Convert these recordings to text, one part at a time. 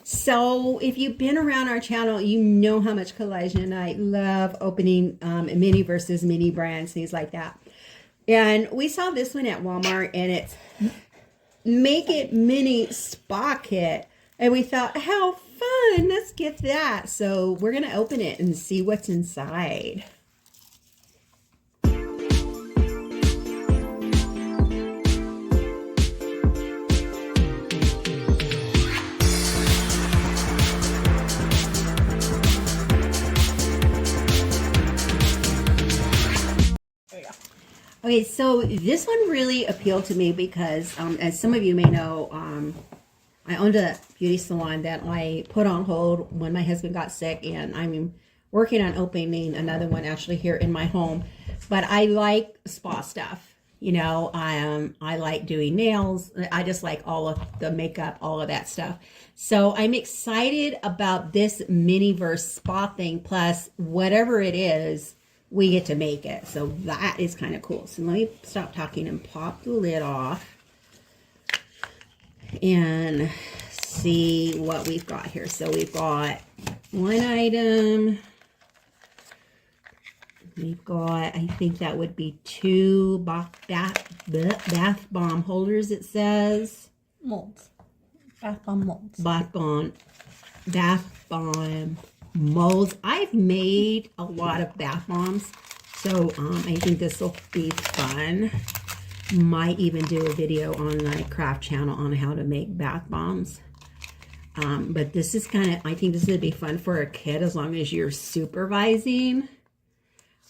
So if you've been around our channel, you know how much Kalijah and I love opening mini versus mini brands, things like that. And we saw this one at Walmart, and it's Make It Mini Spa Kit. And we thought, how fun, let's get that. So we're going to open it and see what's inside. Okay, so this one really appealed to me because, as some of you may know, I owned a beauty salon that I put on hold when my husband got sick, and I'm working on opening another one actually here in my home. But I like spa stuff, you know. I like doing nails. I just like all of the makeup, all of that stuff. So I'm excited about this Miniverse spa thing, plus whatever it is, we get to make it. So that is kind of cool. So let me stop talking and pop the lid off and see what we've got here. So we've got one item. We've got, I think that would be two bath bomb holders, it says. Molds. Bath bomb molds. Bath bomb molds. I've made a lot of bath bombs, so I think this will be fun. Might even do a video on my craft channel on how to make bath bombs. But this is kind of, I think this would be fun for a kid as long as you're supervising.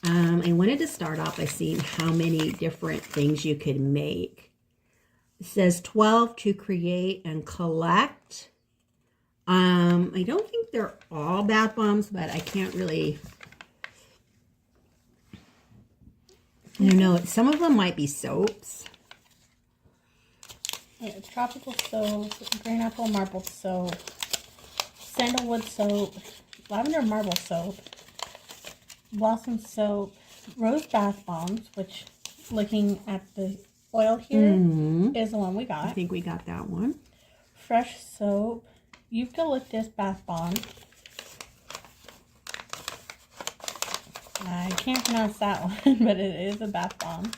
I wanted to start off by seeing how many different things you could make. It says 12 to create and collect. I don't think they're all bath bombs, but I can't really, I don't know. Some of them might be soaps. Yeah, tropical soap, green apple marble soap, sandalwood soap, lavender marble soap, blossom soap, rose bath bombs, which looking at the oil here is the one we got. I think we got that one. Fresh soap, eucalyptus bath bomb. I can't pronounce that one, but it is a bath bomb.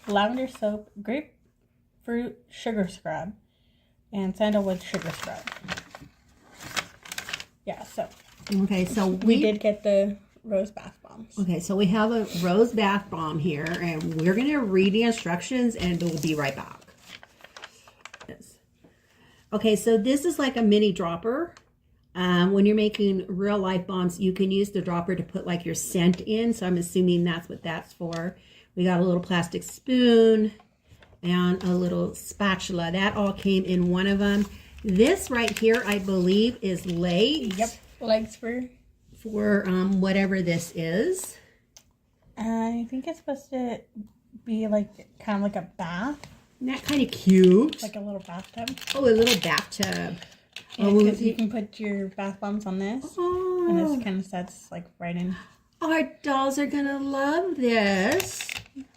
Lavender soap, grapefruit sugar scrub, and sandalwood sugar scrub. Yeah, so. Okay, so we did get the rose bath bombs. Okay, so we have a rose bath bomb here, and we're going to read the instructions, and we'll be right back. Yes. Okay, so this is like a mini dropper. When you're making real life bombs, you can use the dropper to put like your scent in. So I'm assuming that's what that's for. We got a little plastic spoon and a little spatula. That all came in one of them. This right here, I believe, is legs. Yep, legs for whatever this is. I think it's supposed to be like kind of like a bath. Isn't that kind of cute? Like a little bathtub. Oh, a little bathtub. Because you can put your bath bombs on this. Oh. And this kind of sets like right in. Our dolls are going to love this.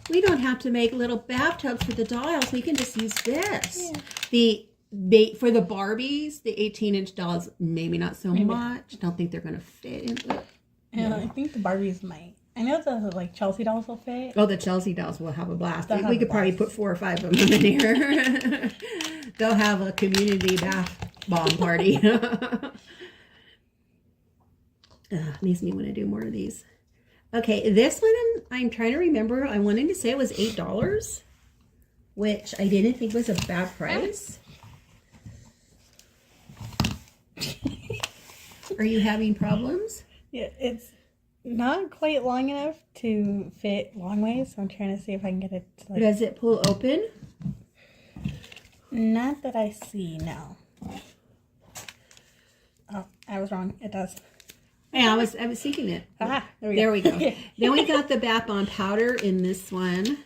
We don't have to make little bathtubs for the dolls. We can just use this. Yeah. For the Barbies, the 18-inch dolls, maybe not so much. Don't think they're going to fit in it. Yeah, I think the Barbies might. I know the like Chelsea dolls will fit. Oh, the Chelsea dolls will have a blast. We could probably put 4 or 5 of them in here. They'll have a community bath bomb party. Makes me want to do more of these. Okay, this one I'm trying to remember. I wanted to say it was $8, which I didn't think was a bad price. Are you having problems? Yeah, it's not quite long enough to fit long ways, so I'm trying to see if I can get it to, like... Does it pull open? Not that I see, no. Oh, I was wrong. It does. Yeah, I was thinking it. Ah, there we go. Then we got the bath bomb powder in this one.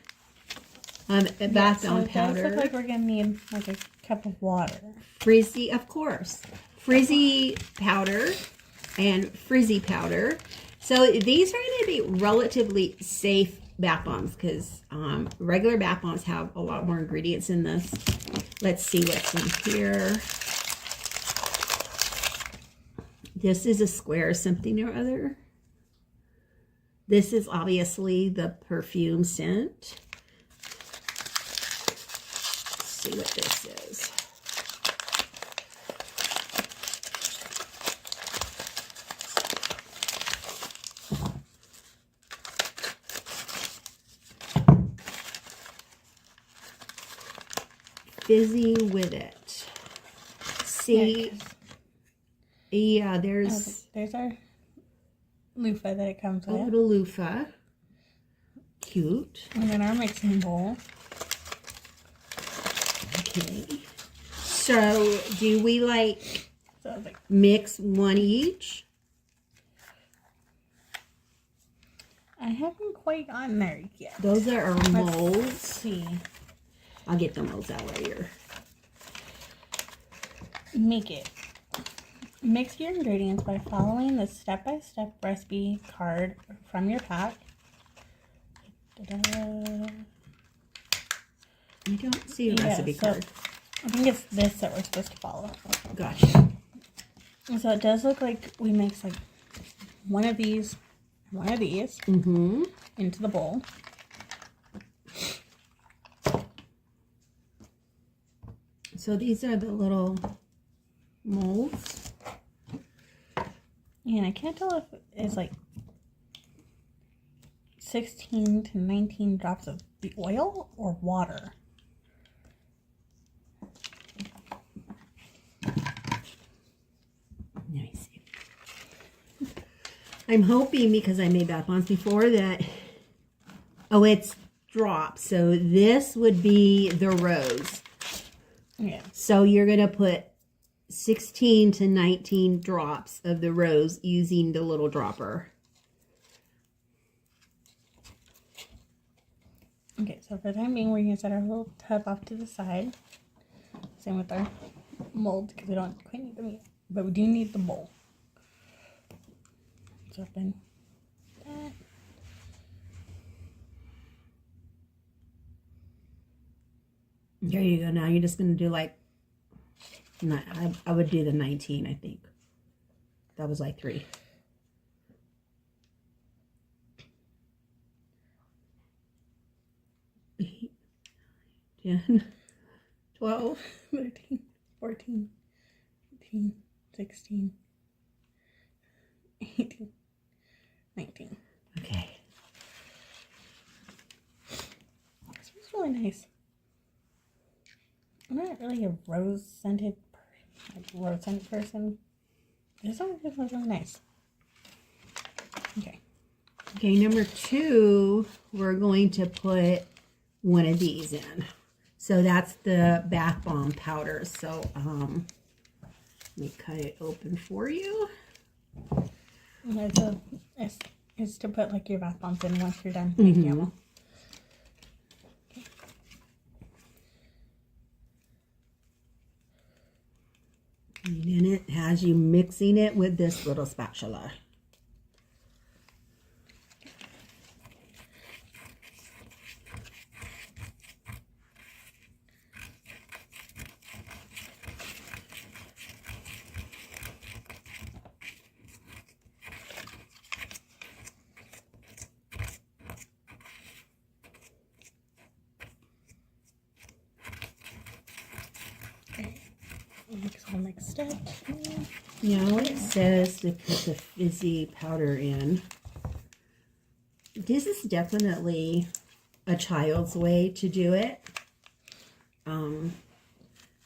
Bath bomb powder. It does look like we're going to need like a cup of water. Frizzy, of course. Frizzy powder and frizzy powder. So these are going to be relatively safe bath bombs because regular bath bombs have a lot more ingredients in this. Let's see what's in here. This is a square something or other. This is obviously the perfume scent. Let's see what this is. Fizzy with it. See, yeah, there's our loofah that it comes a with. little loofah. Cute. And then our mixing bowl. Okay. So, do we like So it's like, mix one each? I haven't quite gotten there yet. Those are our Let's molds. see. I'll get the molds out later. Make it. Mix your ingredients by following the step-by-step recipe card from your pack. I don't see a Yeah, recipe so- card. I think it's this that we're supposed to follow. Gotcha. So it does look like we mix like one of these Mm-hmm. into the bowl. So these are the little molds. And I can't tell if it's like 16 to 19 drops of the oil or water. Let me see. I'm hoping, because I made bath bombs before, that... Oh, it's drops. So this would be the rose. Yeah. So you're going to put 16 to 19 drops of the rose using the little dropper. Okay, so for the time being, we're going to set our little tub off to the side. Same with our mold, because we don't quite need them yet. But we do need the bowl. So open that. There you go. Now you're just going to do like... I would do the 19, I think. That was like 3. 8, 10, 12, 13, 14, 15, 16, 18, 19. Okay. This smells really nice. I'm not really a rose-scented person. This one just smells really nice. Okay. Okay, number 2, we're going to put one of these in. So that's the bath bomb powder. So let me cut it open for you. And it's to put like your bath bombs in once you're done making them. And then it has you mixing it with this little spatula. Mix all mixed up. Now it says to put the fizzy powder in. This is definitely a child's way to do it.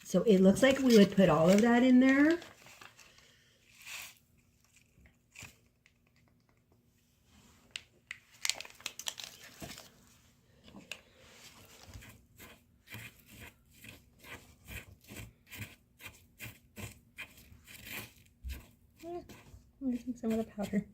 So it looks like we would put all of that in there. I'm using some of the powder.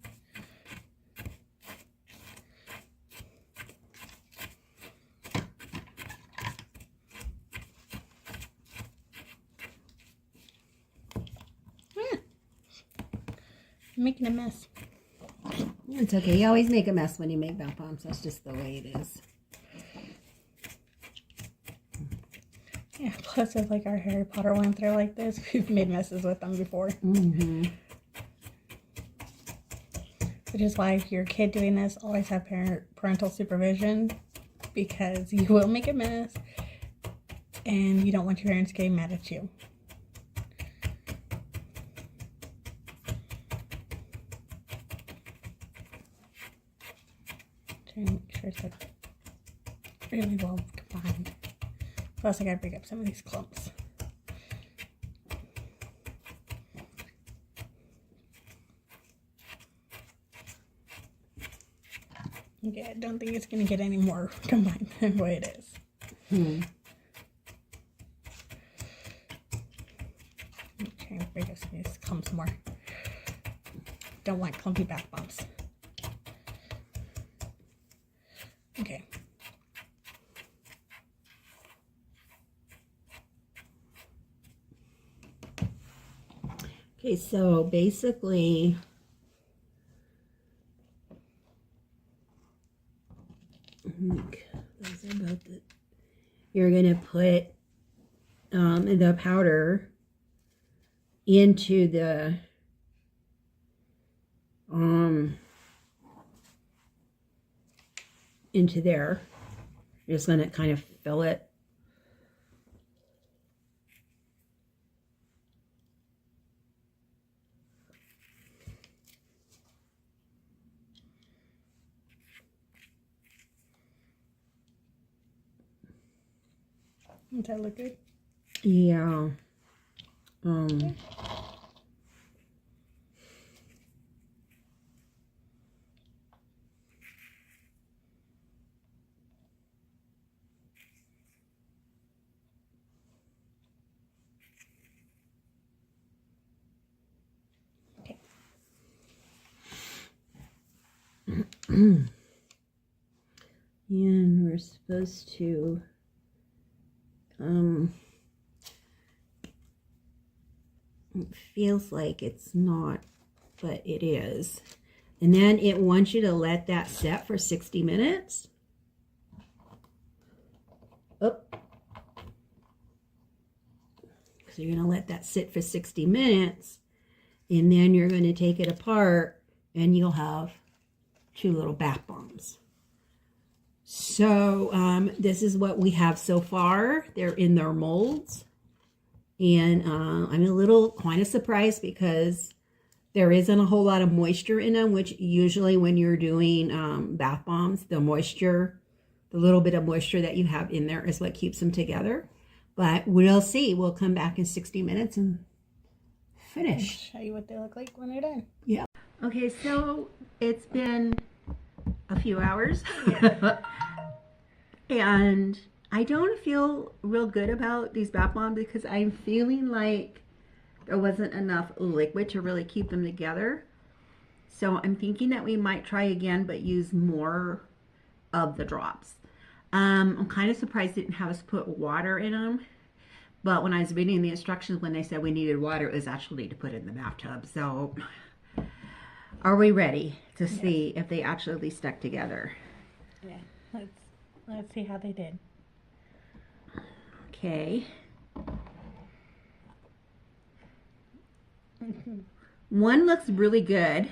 I'm making a mess. It's okay. You always make a mess when you make bath bombs. That's just the way it is. Yeah, plus if like our Harry Potter ones, they're like this. We've made messes with them before. Mm-hmm. Which is why if you're a kid doing this, always have parental supervision, because you will make a mess and you don't want your parents getting mad at you. Trying to make sure it's like really well combined. Plus I gotta break up some of these clumps. Okay, I don't think it's gonna get any more combined than the way it is. I'm trying to break up some of these clumps more. Don't want clumpy bath bombs. Okay. Okay, so basically, you're gonna put the powder into the into there. You're just gonna kind of fill it. Does that look good? Yeah. Okay. And we're supposed to it feels like it's not, but it is. And then it wants you to let that set for 60 minutes. Oh. So you're going to let that sit for 60 minutes, and then you're going to take it apart, and you'll have 2 little bath bombs. So this is what we have so far. They're in their molds. And I'm a little kind of surprised because there isn't a whole lot of moisture in them, which usually when you're doing bath bombs, the moisture, the little bit of moisture that you have in there is what keeps them together. But we'll see. We'll come back in 60 minutes and finish. Show you what they look like when they're done. Yeah. Okay, so it's been a few hours. And I don't feel real good about these bath bombs because I'm feeling like there wasn't enough liquid to really keep them together. So I'm thinking that we might try again, but use more of the drops. I'm kind of surprised they didn't have us put water in them. But when I was reading the instructions, when they said we needed water, it was actually to put in the bathtub. So are we ready to see if they actually stuck together? Yeah, let's see how they did. Okay. One looks really good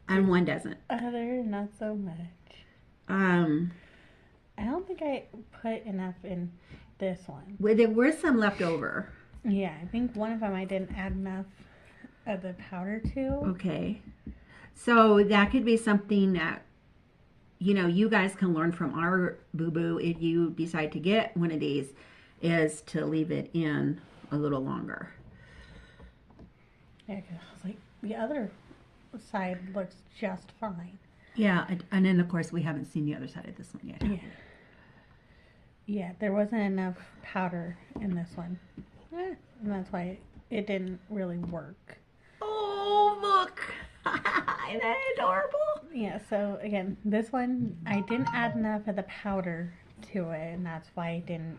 and one doesn't. Other, not so much. I don't think I put enough in this one. Well, there were some left over. Yeah, I think one of them I didn't add enough of the powder to. Okay. So that could be something that, you know, you guys can learn from our boo-boo if you decide to get one of these, is to leave it in a little longer. Yeah, 'cause I was like, the other side looks just fine. Yeah, and then of course we haven't seen the other side of this one yet. Yeah. Yeah, there wasn't enough powder in this one. And that's why it didn't really work. Oh, look! Isn't that adorable? Yeah, so again, this one, I didn't add enough of the powder to it, and that's why it didn't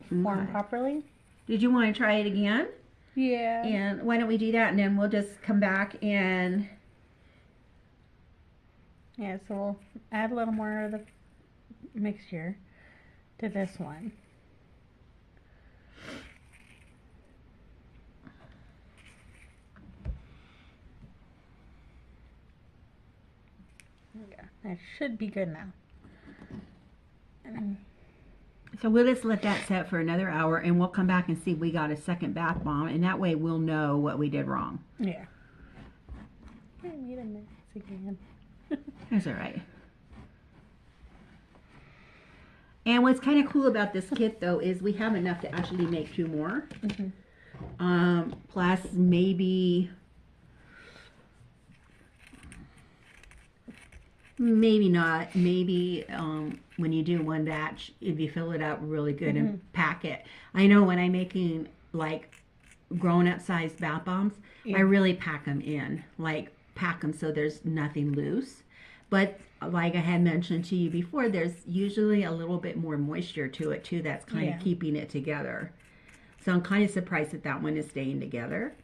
form properly. Did you want to try it again? Yeah. And why don't we do that, and then we'll just come back and... Yeah, so we'll add a little more of the mixture to this one. That should be good now. So we'll just let that set for another hour, and we'll come back and see if we got a second bath bomb, and that way we'll know what we did wrong. Yeah. I made a mess again. That's all right. And what's kind of cool about this kit, though, is we have enough to actually make 2 more. Plus maybe not. Maybe when you do one batch, if you fill it up really good and pack it. I know when I'm making like grown-up size bath bombs, I really pack them in, like pack them so there's nothing loose. But like I had mentioned to you before, there's usually a little bit more moisture to it too that's kind of keeping it together. So I'm kind of surprised that that one is staying together.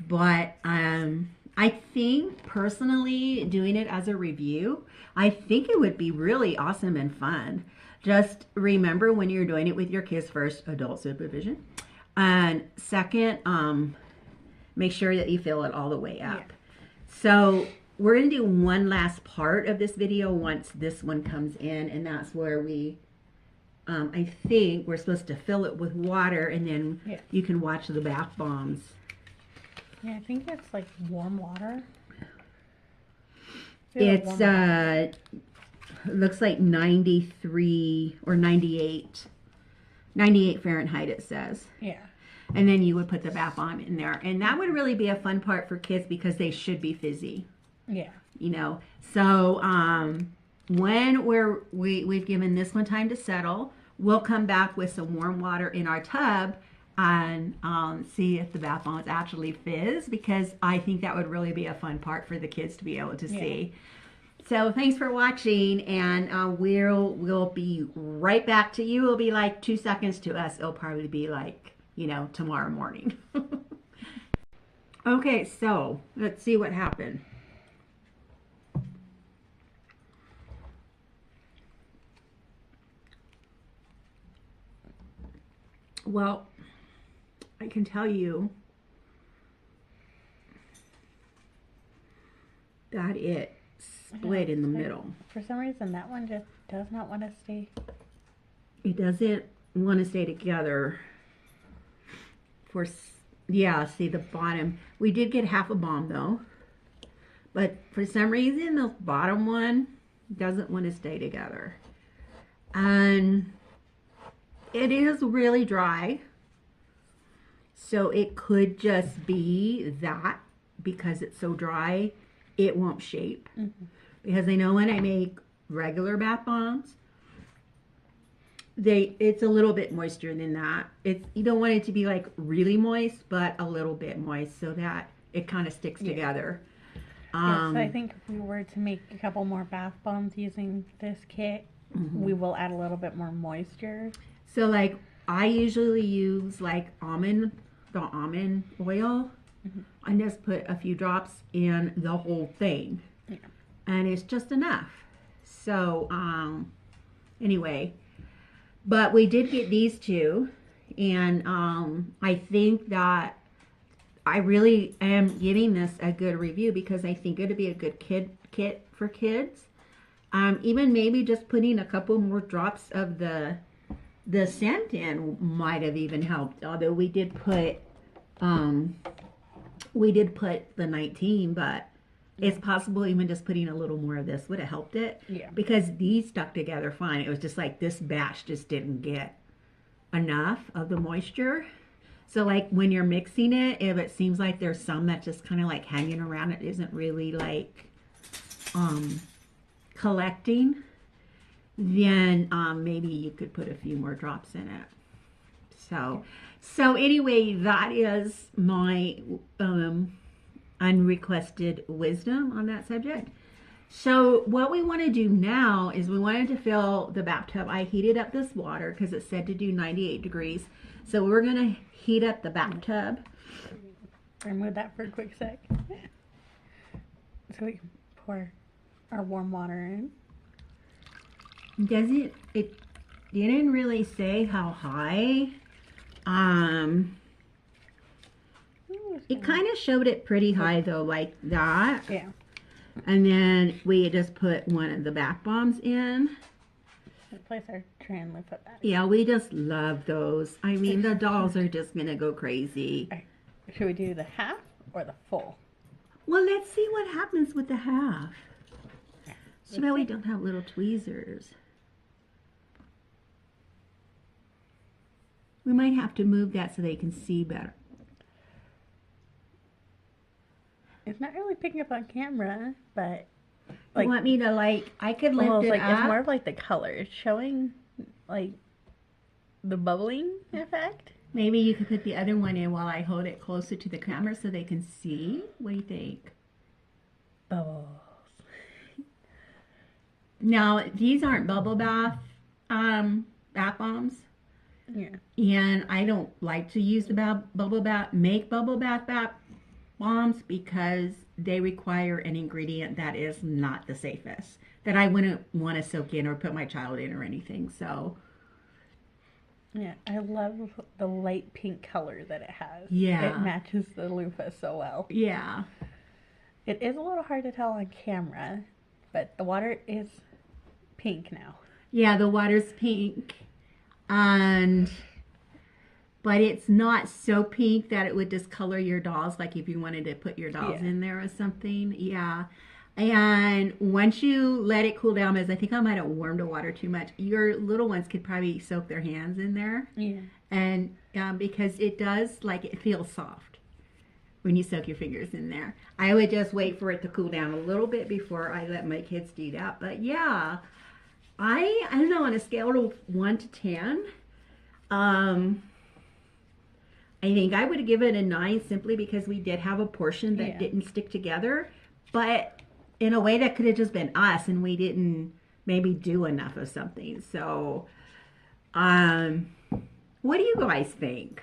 But I think personally doing it as a review, I think it would be really awesome and fun. Just remember when you're doing it with your kids, first, adult supervision. And second, make sure that you fill it all the way up. So we're going to do one last part of this video once this one comes in, and that's where we, I think we're supposed to fill it with water, and then you can watch the bath bombs. Yeah, I think it's like warm water. It's looks like 93 or 98 Fahrenheit it says. Yeah. And then you would put the bath bomb in there, and that would really be a fun part for kids because they should be fizzy. Yeah. You know, so when we've given this one time to settle, we'll come back with some warm water in our tub and see if the bath bombs actually fizz, because I think that would really be a fun part for the kids to be able to see. So thanks for watching, and we'll be right back to you. It'll be like 2 seconds to us. It'll probably be like, you know, tomorrow morning. Okay, so let's see what happened. Well, I can tell you that it split in the middle. For some reason, that one just does not want to stay. It doesn't want to stay together. Yeah, see the bottom. We did get half a bomb though. But for some reason, the bottom one doesn't want to stay together. And it is really dry. So it could just be that because it's so dry, it won't shape. Because I know when I make regular bath bombs, it's a little bit moister than that. You don't want it to be like really moist, but a little bit moist so that it kind of sticks together. So I think if we were to make a couple more bath bombs using this kit, we will add a little bit more moisture. So like I usually use like almond oil and just put a few drops in the whole thing. And it's just enough. So anyway, but we did get these two, and I think that I really am giving this a good review because I think it'd be a good kit for kids. Even maybe just putting a couple more drops of the scent in might have even helped. Although we did put the 19, but it's possible even just putting a little more of this would have helped it. Yeah. Because these stuck together fine. It was just like this batch just didn't get enough of the moisture. So like when you're mixing it, if it seems like there's some that just kind of like hanging around, it isn't really like collecting, then maybe you could put a few more drops in it. So anyway, that is my unrequested wisdom on that subject. So what we want to do now is we wanted to fill the bathtub. I heated up this water because it said to do 98 degrees. So we're going to heat up the bathtub. Remove that for a quick sec. So we can pour our warm water in. It didn't really say how high. It kind of showed it pretty high though, like that. Yeah. And then we just put one of the bath bombs in. Let's place our tray and put that. Yeah, we just love those. I mean, the dolls are just going to go crazy. Should we do the half or the full? Well, let's see what happens with the half. So that we don't have little tweezers. We might have to move that so they can see better. It's not really picking up on camera, but You want me to I could lift well, it it's up. more of like the color. It's showing like the bubbling effect. Maybe you could put the other one in while I hold it closer to the camera so they can see. What do you think? Bubbles. Now, these aren't bubble bath bombs. Yeah. And I don't like to use the bubble bath bombs because they require an ingredient that is not the safest, that I wouldn't want to soak in or put my child in or anything. So Yeah, I love the light pink color that it has. Yeah. It matches the loofah so well. yeah. It is a little hard to tell on camera, but the water is pink now. Yeah, the water's pink, but it's not so pink that it would discolor your dolls, like if you wanted to put your dolls in there or something. Yeah. And once you let it cool down, because I think I might have warmed the water too much, your little ones could probably soak their hands in there. Yeah. And because it does, it feels soft when you soak your fingers in there. I would just wait for it to cool down a little bit before I let my kids do that. But yeah, I don't know, on a scale of 1 to 10, I think I would give it a 9 simply because we did have a portion that didn't stick together, but in a way that could have just been us and we didn't maybe do enough of something. So, what do you guys think?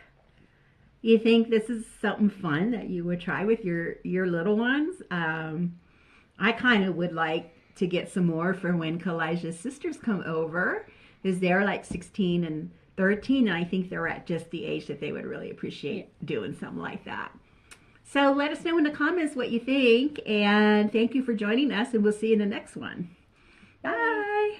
You think this is something fun that you would try with your little ones? I kind of would like to get some more for when Kalijah's sisters come over, because they're 16 and 13, and I think they're at just the age that they would really appreciate doing something like that. So let us know in the comments what you think, and thank you for joining us, and we'll see you in the next one. Bye.